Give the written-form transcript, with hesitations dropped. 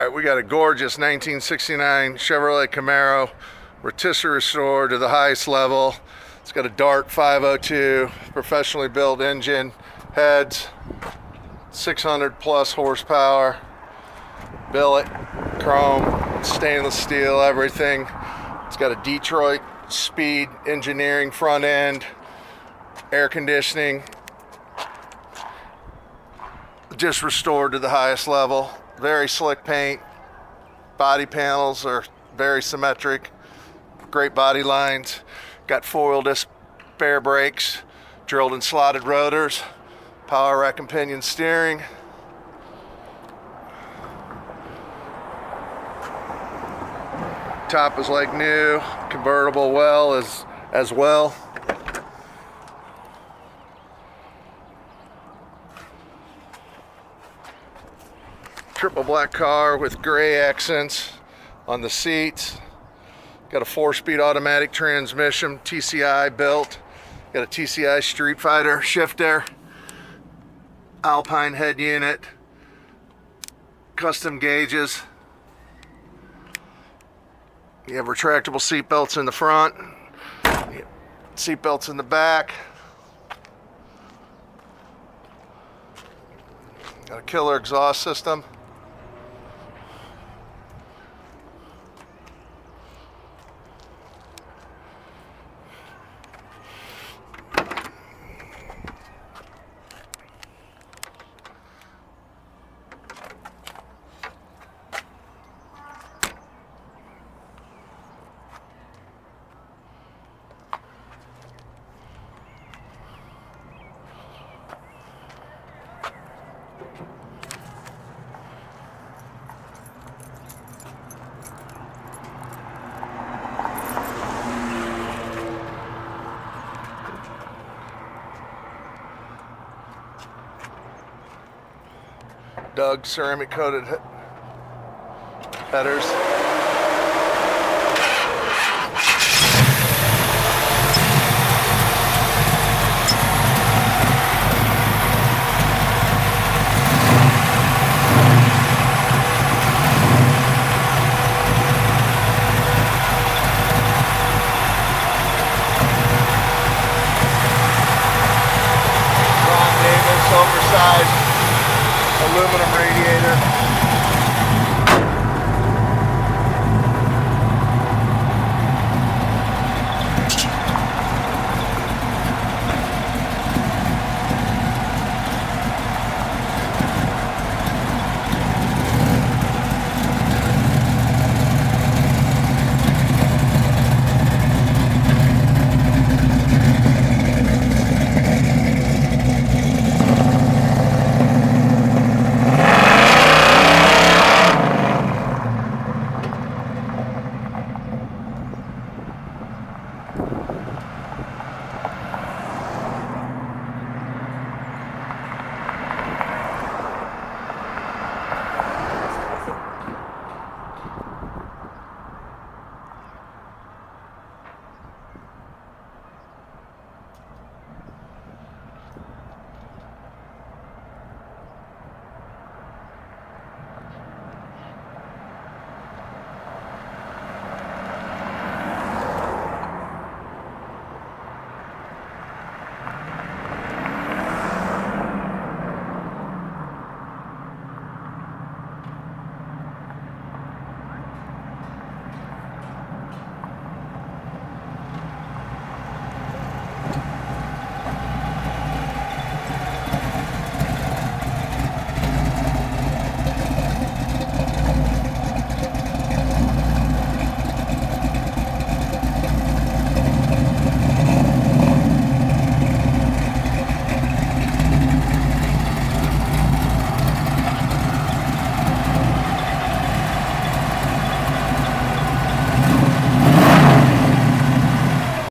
All right, we got a gorgeous 1969 Chevrolet Camaro, rotisserie restored to the highest level. It's got a Dart 502, professionally built engine, heads, 600 plus horsepower, billet, chrome, stainless steel, everything. It's got a Detroit Speed engineering front end, air conditioning, just restored to the highest level. Very slick paint. Body panels are very symmetric. Great body lines. Got four-wheel disc spare brakes, drilled and slotted rotors, power rack and pinion steering. Top is like new. Convertible well as well. Triple black car with gray accents on the seats. Got a 4-speed automatic transmission, TCI built. Got a TCI Street Fighter shifter, Alpine head unit, custom gauges. You have retractable seat belts in the front, seat belts in the back. Got a killer exhaust system. Doug ceramic coated headers.